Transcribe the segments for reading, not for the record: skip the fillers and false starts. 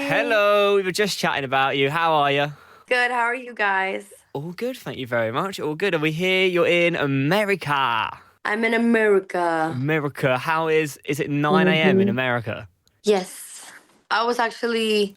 Hello, we were just chatting about you. How are you? Good. How are you guys? All good, thank you very much. All good. And we hear you're in America. I'm in America. America. How is it 9 a.m. in hmm America? Yes. I was actually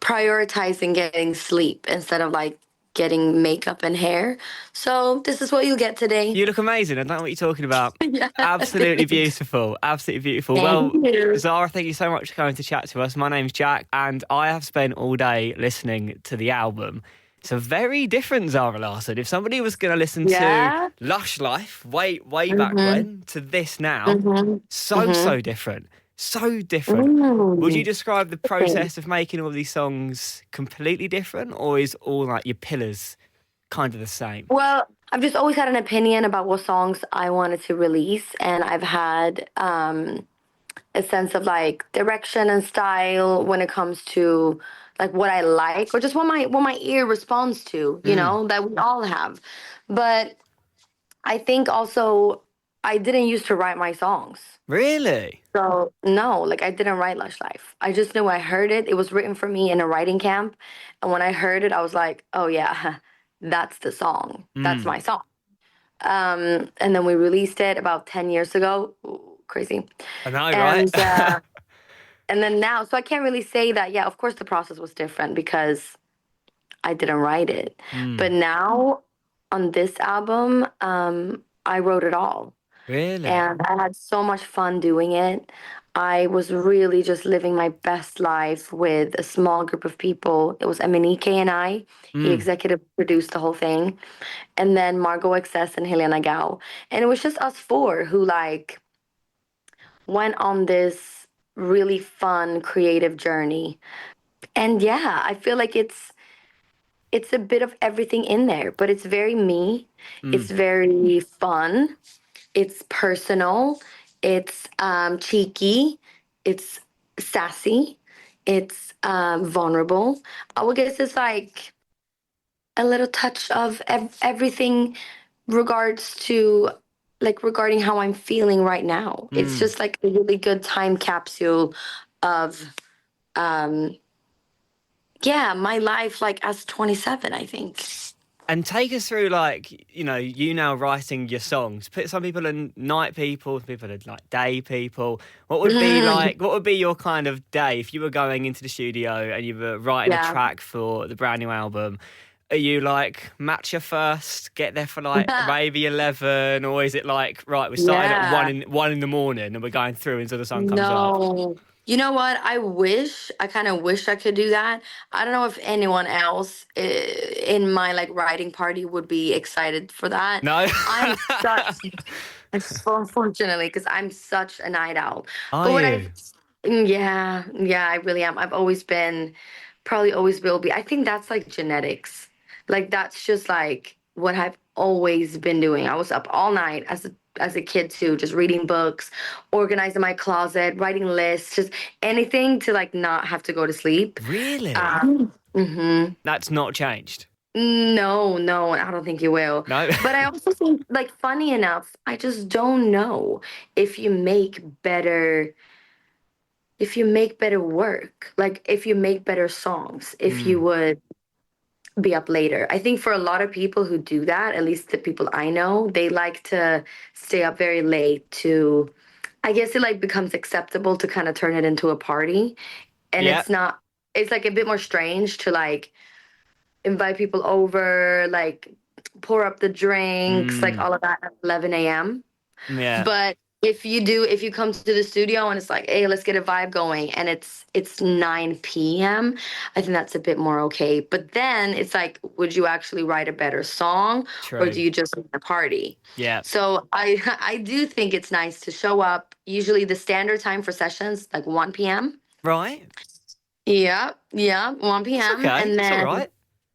prioritizing getting sleep instead of like getting makeup and hair. So this is what you get today. You look amazing. I don't know what you're talking about. Yeah. Absolutely beautiful. Absolutely beautiful. Thank Well, you. Zara, thank you so much for coming to chat to us. My name's Jack, and I have spent all day listening to the album. It's a very different Zara Larsson. If somebody was going to listen to Yeah. Lush Life way back Mm-hmm. when to this now, Mm-hmm. so different. So different. Would you Mm-hmm. describe the Okay. process of making all these songs completely different, or is all like your pillars kind of the same? Well, I've just always had an opinion about what songs I wanted to release, and I've had a sense of like direction and style when it comes to like what I like or just what my ear responds to, Mm, that we all have. But I think also I didn't used to write my songs. really? So no, like I didn't write Lush Life. I just knew I heard it. It was written for me in a writing camp. And when I heard it, I was like, oh yeah, that's the song. That's Mm. my song. And then we released it about 10 years ago. Ooh, crazy. I know, right? And and then now, so I can't really say that, yeah, of course the process was different because I didn't write it. But Mm, now on this album, I wrote it all. really? And I had so much fun doing it. I was really just living my best life with a small group of people. It was Eminike and I. He Mm, executive produced the whole thing. And then Margot Excess and Helena Gao. And it was just us four who like went on this really fun creative journey. And yeah, I feel like it's a bit of everything in there, but it's very me. It's mm. very fun. It's personal. It's cheeky. It's sassy. It's vulnerable. I would guess it's like a little touch of everything regards to like regarding how I'm feeling right now. It's Mm. just like a really good time capsule of um yeah, my life like as 27, I think. And take us through, like, you now writing your songs. Put some people are night people, some people are like day people. What would be your kind of day if you were going into the studio and you were writing a Yeah. track for the brand new album? Are you like matcha first, get there for like maybe 11, or is it like, right, we're starting at Yeah. 1 in the morning and we're going through until the sun comes up? No. You know what? I kind of wish I could do that. I don't know if anyone else in my like writing party would be excited for that. No? I'm such, unfortunately, because I'm such a night owl. Are But you? yeah, yeah, I really am. I've always been, probably always will be. I think that's like genetics. Like that's just like what I've always been doing. I was up all night as a kid too, just reading books, organizing my closet, writing lists, just anything to like not have to go to sleep. Really? Mhm. That's not changed? No, no, I don't think you will. No? But I also think, like, funny enough, I just don't know if you make better, if you make better work, like if you make better songs, if you Mm. would be up later. I think for a lot of people who do that, at least the people I know, they like to stay up very late to, I guess it like becomes acceptable to kind of turn it into a party. And Yeah. it's not, it's like a bit more strange to like invite people over, like pour up the drinks, like Mm. all of that at 11 a.m. Yeah. But if you come to the studio and it's like, hey, let's get a vibe going, and it's 9 p.m., I think that's a bit more okay. But then it's like, would you actually write a better song, or do True. you just want a party? Yeah. So I I do think it's nice to show up. Usually the standard time for sessions like 1 p.m. Right. Yeah, yeah, 1 It's p.m. okay. And It's all then right.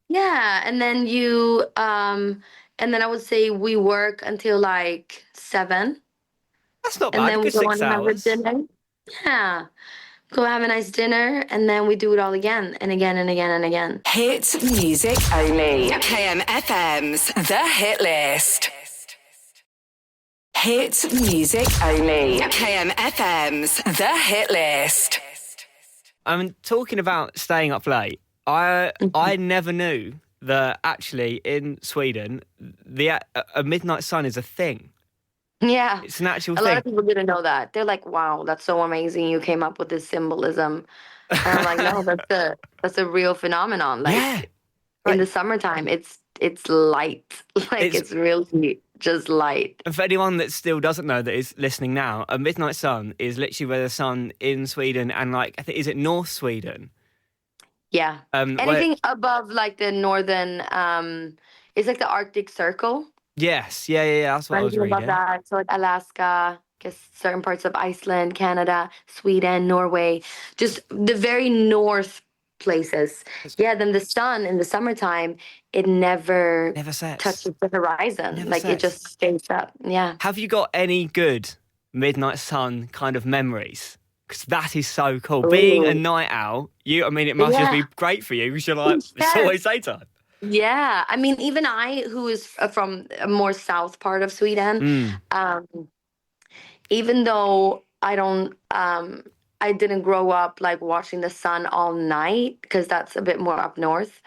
yeah, and then I would say we work until like 7, That's not and bad. A then we good go on six and have a hours. dinner. Yeah, go have a nice dinner, and then we do it all again and again and again and again. Hit music only. KMFM's The Hit List. Hit music only. KMFM's The Hit List. I mean, talking about staying up late, I never knew that actually in Sweden, a midnight sun is a thing. Yeah. It's an actual A lot thing. of people didn't know that. They're like, wow, that's so amazing. You came up with this symbolism. And I'm like, no, that's a real phenomenon. Yeah. Like in Like, the summertime, it's light. Like it's it's really just light. and for anyone that still doesn't know that is listening now, a midnight sun is literally where the sun in Sweden and like I think is it North Sweden? Yeah. Where Anything above like the northern it's like the Arctic Circle. yes, yeah, that's what I was Anything above reading. that. So like Alaska, guess certain parts of Iceland, Canada, Sweden, Norway, just the very north places. Yeah, then the sun in the summertime, it never Never sets. touches the horizon. Never Like it sets. just stays up. Yeah. Have you got any good midnight sun kind of memories? Because that is so cool. Being a Ooh. night owl, I mean, it must just Yeah. be great for you because you're like, it's Yes. always daytime. Yeah. I mean, even I, who is from a more south part of Sweden, Mm. um, even though I didn't grow up like watching the sun all night because that's a bit more up north.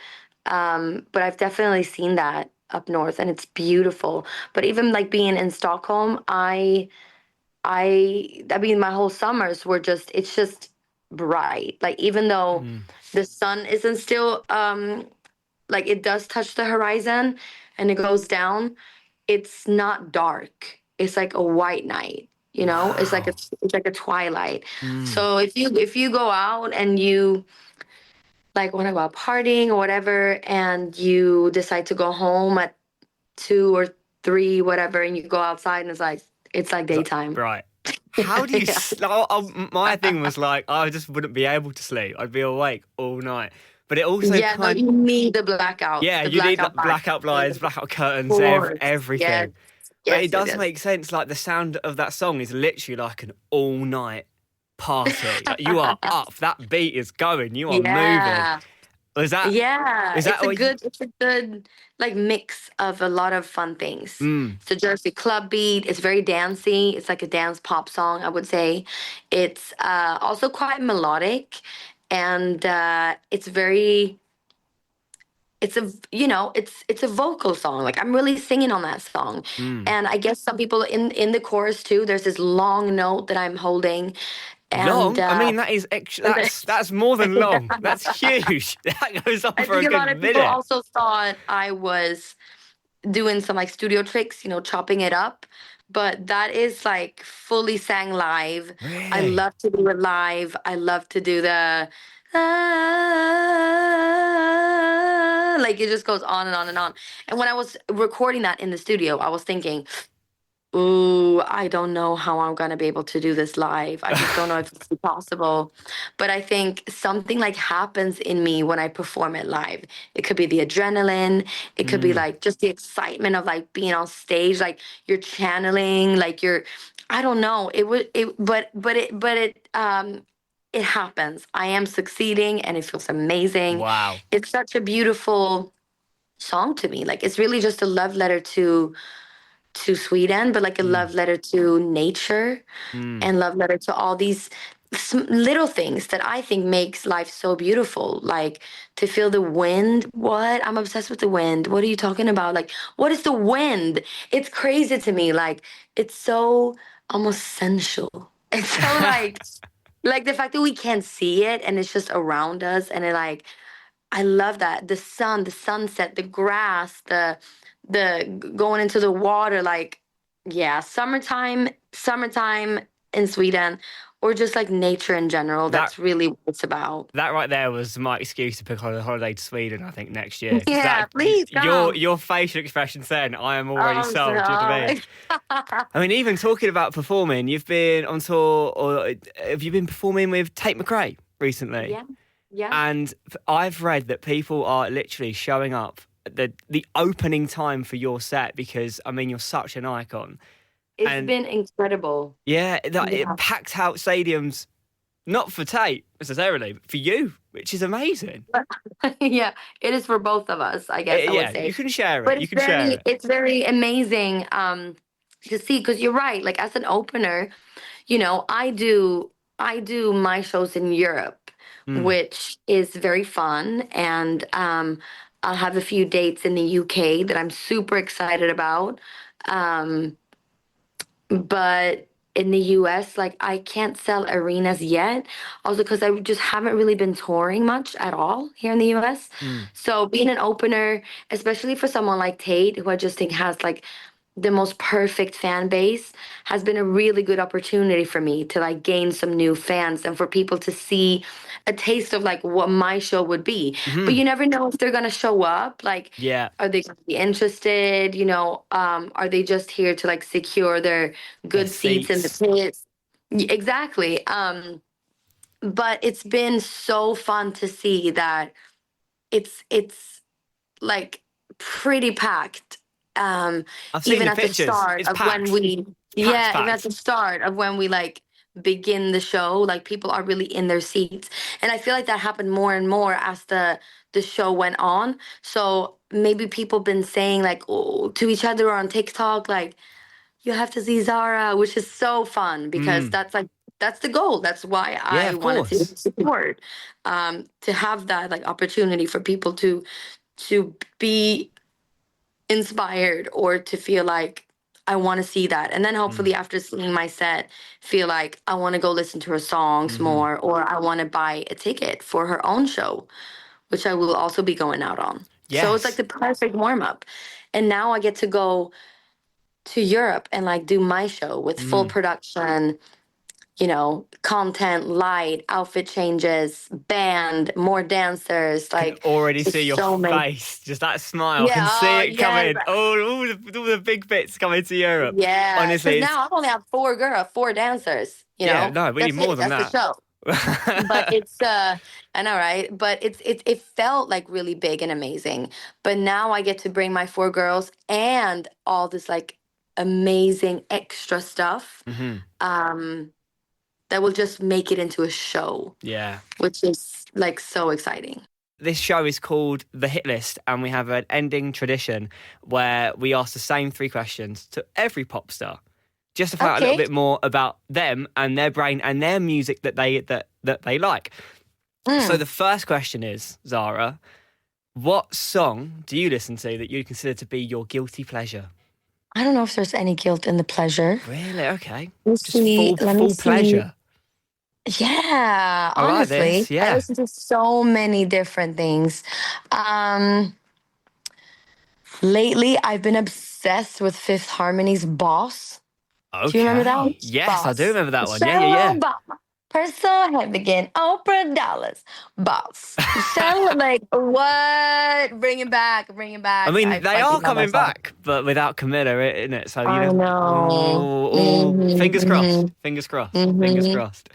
But I've definitely seen that up north and it's beautiful. But even like being in Stockholm, I mean my whole summers were just it's just bright. Like even though Mm. the sun isn't still like it does touch the horizon and it goes down, it's not dark. It's like a white night, you know? Wow. It's like a twilight. Mm. So if you go out and you like want to go out partying or whatever and you decide to go home at 2 or 3 whatever and you go outside and it's like It's like, daytime. right. How do you? Yeah. My thing was like, I just wouldn't be able to sleep. I'd be awake all night. But it also Yeah, no, kind you need the blackout. yeah, The you need like blackout light. blackout blinds, blackout Of curtains, course. Yes. everything. But it Yes, yes, does yes. make sense. Like the sound of that song is literally like an all night party. Like you are up. That beat is going. You are moving. Yeah. Was that? Yeah, Is that what you? it's a good like mix of a lot of fun things. Mm. It's a Jersey club beat. It's very dancey. It's like a dance pop song, I would say. It's also quite melodic, and it's very. It's a vocal song. Like I'm really singing on that song, Mm. and I guess some people in the chorus too. There's this long note that I'm holding, and Long? I mean, that is extra. That's more than long. That's huge. That goes on I for a think a lot good of people minute. also thought I was doing some like studio tricks, chopping it up. But that is like fully sang live. I Really? love to do it live. I love to do the like it just goes on and on and on. And when I was recording that in the studio, I was thinking, ooh, I don't know how I'm gonna be able to do this live. I just don't know if it's possible. But I think something like happens in me when I perform it live. It could be the adrenaline. It could be Mm. like just the excitement of like being on stage, like you're channeling, like you're I don't know. It would it but it happens. I am succeeding and it feels amazing. Wow. It's such a beautiful song to me. Like it's really just a love letter to Sweden, but like a Mm. love letter to nature Mm. and love letter to all these little things that I think makes life so beautiful. Like to feel the wind. What? I'm obsessed with the wind. What are you talking about? Like, what is the wind? It's crazy to me. Like, it's so almost sensual. It's so like the fact that we can't see it and it's just around us and it like I love that. The sun, the sunset, the grass, the going into the water, like yeah, summertime in Sweden, or just like nature in general. That That's really what it's about. that right there was my excuse to book on a holiday to Sweden. I think next year. 'Cause Yeah, please come. your facial expressions then, I am already Oh, sold. Do you know what I mean? I mean, even talking about performing, you've been on tour, or have you been performing with Tate McRae recently? yeah, yeah. And I've read that people are literally showing up at the opening time for your set because I mean you're such an icon. It's and- been incredible. Yeah, it Yeah. packs out stadiums, not for Tate necessarily, but for you, which is amazing. Yeah, it is for both of us, I guess I Yeah, would say. you can share it. But You can share it. it's very amazing to see because you're right. Like as an opener, I do my shows in Europe, which is very fun. And I'll have a few dates in the UK that I'm super excited about. Um, but in the US, like I can't sell arenas yet, also because I just haven't really been touring much at all here in the US. So being an opener, especially for someone like Tate, who I just think has like the most perfect fan base, has been a really good opportunity for me to like gain some new fans and for people to see a taste of like what my show would be. But you never know if they're gonna show up. Like, Yeah. are they gonna be interested? Are they just here to like secure their Their good seats in the seats. pits? Exactly. But it's been so fun to see that it's like pretty packed. I've seen Even the at the pictures. start It's of when packed. we, Packed, yeah, even at packed. the start of when we like begin the show, like people are really in their seats, and I feel like that happened more and more as the show went on. So maybe people been saying like, oh, to each other on TikTok, like, you have to see Zara, which is so fun because that's the goal. That's why Yeah, I of wanted to course. support, to have that like opportunity for people to be inspired or to feel like I want to see that. And then hopefully after seeing my set, feel like I want to go listen to her songs more, or I want to buy a ticket for her own show, which I will also be going out on. So it's like Yes. the perfect warm up. And now I get to go to Europe and like do my show with full production, content, light, outfit changes, band, more dancers, Can like already see just your so many. face. Just that smile. Yeah, Can see oh it yes. coming. All the big bits coming to Europe. Yeah, because Honestly, it's now I only have four dancers. yeah. No, we need That's more it. than That's the that. show. But it's I know, right? But it felt like really big and amazing. But now I get to bring my four girls and all this like amazing extra stuff, um, that will just make it into a show, Yeah. which is like so exciting. This show is called The Hit List, and we have an ending tradition where we ask the same three questions to every pop star, just to find out a little Okay. bit more about them and their brain and their music that they like. So the first question is, Zara, what song do you listen to that you consider to be your guilty pleasure? I don't know if there's any guilt in the pleasure. Really? Okay. Let's Just see. full Let me full see. pleasure. Yeah, I like honestly, this. I Yeah. listen to so many different things. Um, Lately, I've been obsessed with Fifth Harmony's Boss. Do you remember that one? Okay. Yes, I do Boss. remember that one. Yeah, yeah, Michelle yeah. Obama. Personal head again. Oprah Dallas. Boss. Michelle, like, what? Bring it back. Bring it I back. mean, I they fucking are love that coming song. back, but without Camilla, isn't it? So you I know, know. fingers crossed, fingers crossed, fingers Mm-hmm. crossed.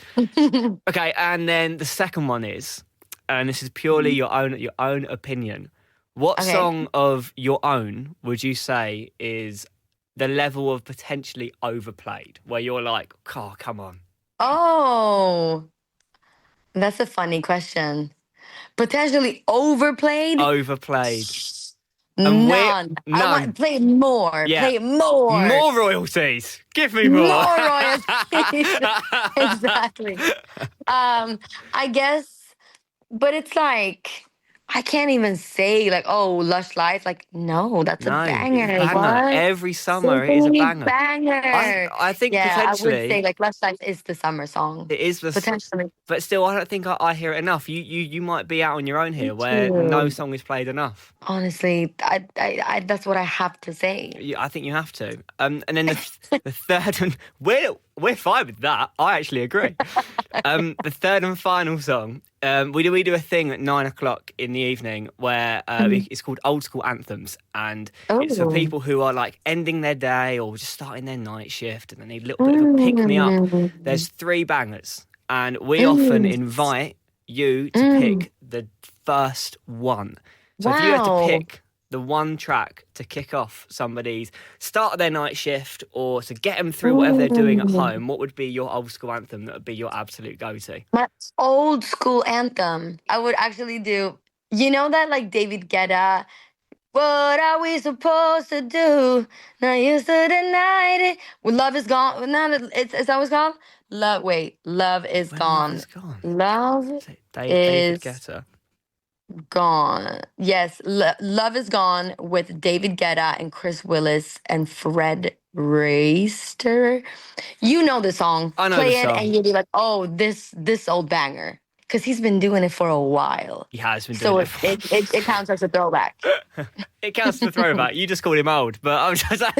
Okay, and then the second one is, and this is purely your own opinion. What Okay. song of your own would you say is the level of potentially overplayed, where you're like, oh, come on, Oh, that's a funny question. Potentially overplayed? overplayed, and we're None. I none. want play it more. Yeah, Play it more. more royalties. Give me more. More royalties. Exactly. I guess, but it's like I can't even say like, oh, Lush Life. Like, no, that's a No, it's a banger. banger. What? Every summer it is a Simply banger. I banger. I think Yeah, I would say potentially like Lush Life is the summer song. it is Potentially. but still I don't think I hear it enough. You might be out on your own here Thank where no you. song is played enough. Honestly, I that's what I have to say. I think you have to. And then the third and we're fine with that. I actually agree. The third and final song. We do a thing at 9 o'clock in the evening where it's called Old School Anthems, and it's for Oh. people who are like ending their day or just starting their night shift and they need a little bit of a pick me up. There's three bangers, and we often invite you to pick the first one. So if you had to Wow. pick the one track to kick off somebody's start of their night shift or to get them through whatever they're doing at home, what would be your old school anthem that would be your absolute go-to? My old school anthem. I would actually do, that like David Guetta, what are we supposed to do? Not used to deny it. When love is gone. Now it's always gone. Love is When gone. Love Is Gone. Love David is Guetta. gone. Yes, Love is Gone with David Guetta and Chris Willis and Fred Reister. You know the song. I know Play the it song. and you'll be like, oh, this old banger. Because he's been doing it for a while. He has been So doing it. it counts as a throwback. It counts as a throwback. You just called him old, but I'm just like...